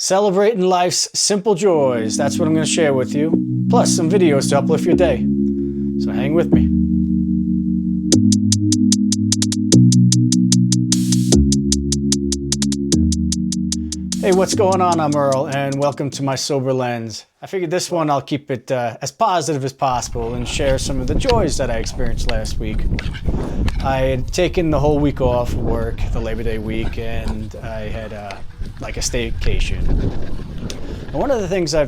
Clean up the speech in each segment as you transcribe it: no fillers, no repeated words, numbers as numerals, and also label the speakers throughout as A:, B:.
A: Celebrating life's simple joys. That's what I'm going to share with you. Plus some videos to uplift your day. So hang with me. Hey, what's going on? I'm Earl, and welcome to my Sober Lens. I figured this one I'll keep it as positive as possible and share some of the joys that I experienced last week. I had taken the whole week off work, the Labor Day week, and I had like a staycation. And one of the things I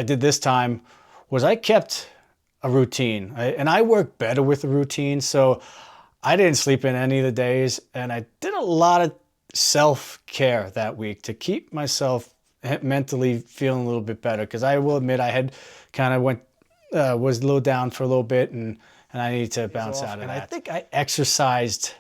A: did this time, was I kept a routine. And I work better with a routine, so I didn't sleep in any of the days, and I did a lot of self-care that week to keep myself mentally feeling a little bit better, because I will admit I had kind of was a little down for a little bit, and I need to bounce out of that. And I think I exercised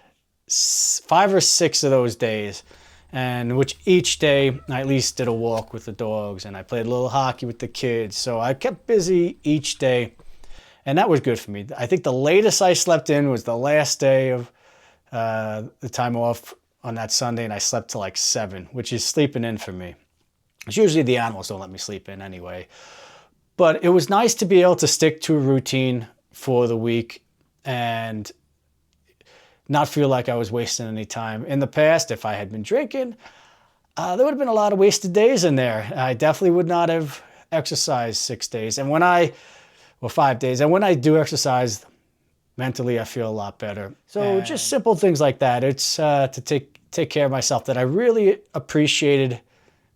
A: 5 or 6 of those days, and which each day I at least did a walk with the dogs, and I played a little hockey with the kids. So I kept busy each day, and that was good for me. I think the latest I slept in was the last day of the time off on that Sunday, and I slept till like 7, which is sleeping in for me. It's usually the animals don't let me sleep in anyway. But it was nice to be able to stick to a routine for the week and not feel like I was wasting any time. In the past, if I had been drinking, there would have been a lot of wasted days in there. I definitely would not have exercised 6 days. And well, 5 days. And when I do exercise, mentally I feel a lot better. So just simple things like that. It's to take care of myself that I really appreciated,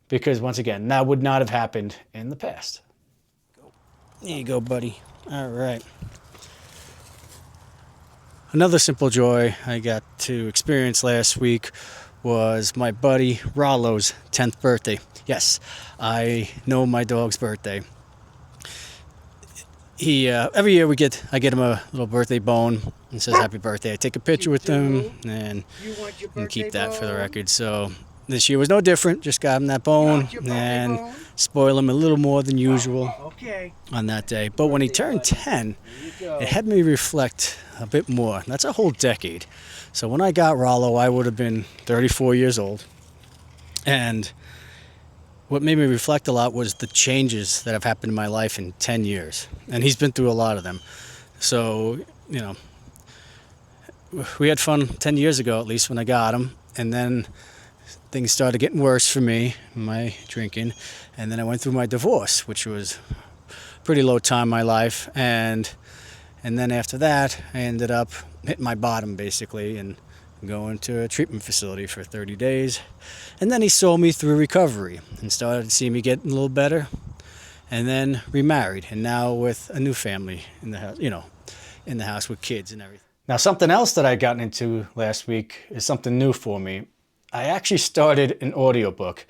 A: because once again, that would not have happened in the past. There you go, buddy. All right. Another simple joy I got to experience last week was my buddy Rollo's 10th birthday. Yes, I know my dog's birthday. He every year I get him a little birthday bone and says happy birthday. I take a picture with him and keep that for the record. So this year was no different. Just got him that bone and spoil him a little more than usual on that day. But when he turned 10, it had me reflect a bit more. That's a whole decade. So when I got Rollo, I would have been 34 years old. And what made me reflect a lot was the changes that have happened in my life in 10 years. And he's been through a lot of them. So, we had fun 10 years ago, at least, when I got him. And then things started getting worse for me, my drinking. And then I went through my divorce, which was a pretty low time in my life. And then after that, I ended up hitting my bottom, basically, and going to a treatment facility for 30 days. And then he saw me through recovery and started to see me getting a little better, and then remarried, and now with a new family in the house, in the house with kids and everything. Now, something else that I got into last week is something new for me. I actually started an audiobook.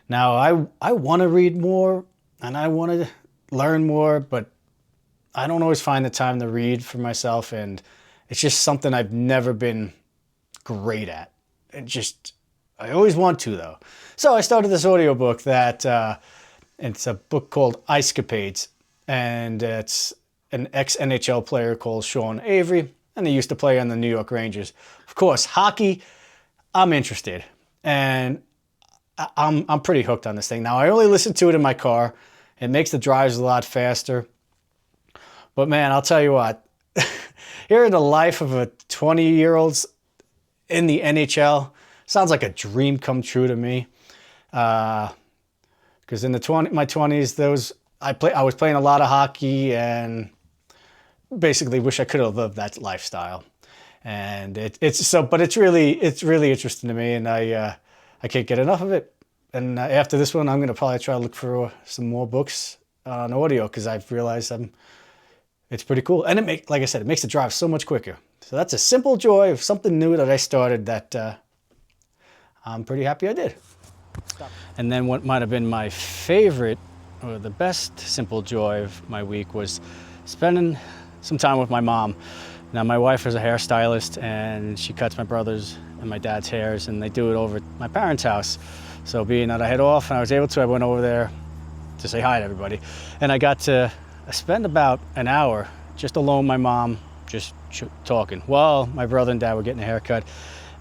A: Now, I want to read more and I want to learn more, but I don't always find the time to read for myself, and it's just something I've never been great at. I always want to, though. So I started this audiobook that it's a book called Icecapades, and it's an ex-NHL player called Sean Avery, and he used to play on the New York Rangers. Of course, hockey, I'm interested, and I'm pretty hooked on this thing. Now, I only listen to it in my car. It makes the drives a lot faster. But man, I'll tell you what, hearing the life of a 20-year-old in the NHL sounds like a dream come true to me. Because in my 20s, I was playing a lot of hockey and basically wish I could have lived that lifestyle. And but it's really interesting to me, and I can't get enough of it. And after this one, I'm going to probably try to look for some more books on audio, because I've realized it's pretty cool. And like I said, it makes the drive so much quicker. So that's a simple joy of something new that I started that I'm pretty happy I did. And then what might have been my favorite or the best simple joy of my week was spending some time with my mom. Now, my wife is a hairstylist, and she cuts my brother's and my dad's hairs, and they do it over at my parents' house. So being that I had off and I was able to, I went over there to say hi to everybody. And I got to spend about an hour just alone with my mom, just talking while my brother and dad were getting a haircut.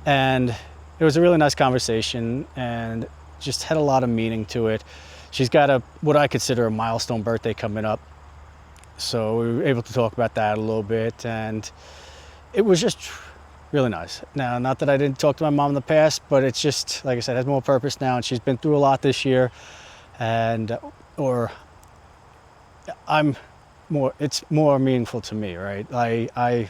A: And it was a really nice conversation, and just had a lot of meaning to it. She's got what I consider a milestone birthday coming up. So we were able to talk about that a little bit, and it was just really nice. Now, not that I didn't talk to my mom in the past, but it's just, like I said, it has more purpose now, and she's been through a lot this year, and it's more meaningful to me, right? I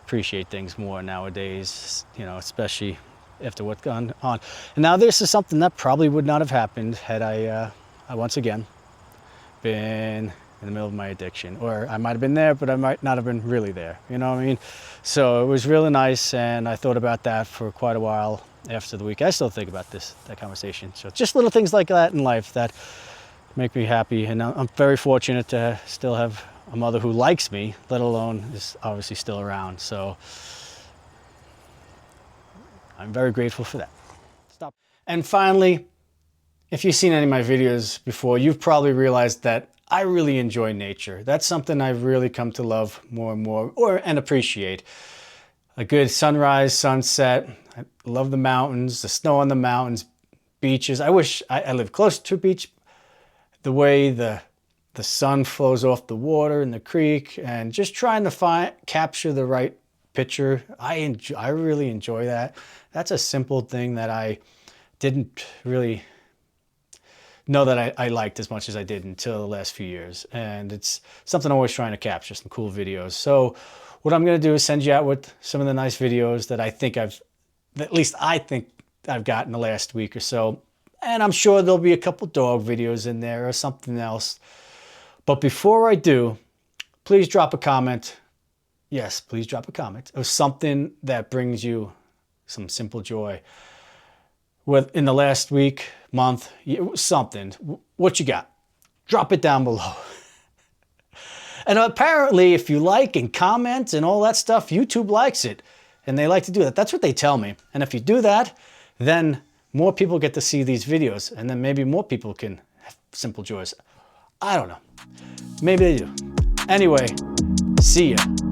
A: appreciate things more nowadays, you know, especially after what's gone on. And now this is something that probably would not have happened had I once again been in the middle of my addiction, or I might have been there, but I might not have been really there. You know what I mean? So it was really nice, and I thought about that for quite a while after the week. I still think about that conversation. So just little things like that in life that make me happy, and I'm very fortunate to still have a mother who likes me, let alone is obviously still around. So I'm very grateful for that. Stop. And finally, if you've seen any of my videos before, you've probably realized that I really enjoy nature. That's something I've really come to love more and more, and appreciate. A good sunrise, sunset. I love the mountains, the snow on the mountains, beaches. I wish I lived close to a beach. The way the sun flows off the water in the creek, and just trying to capture the right picture. I really enjoy that. That's a simple thing that I didn't really know that I liked as much as I did until the last few years. And it's something I'm always trying to capture, some cool videos. So what I'm going to do is send you out with some of the nice videos that at least I think I've got in the last week or so. And I'm sure there'll be a couple dog videos in there or something else. But before I do, please drop a comment. Yes, please drop a comment of something that brings you some simple joy. In the last week, month, something. What you got? Drop it down below. And apparently, if you like and comment and all that stuff, YouTube likes it. And they like to do that. That's what they tell me. And if you do that, then more people get to see these videos. And then maybe more people can have simple joys. I don't know. Maybe they do. Anyway, see ya.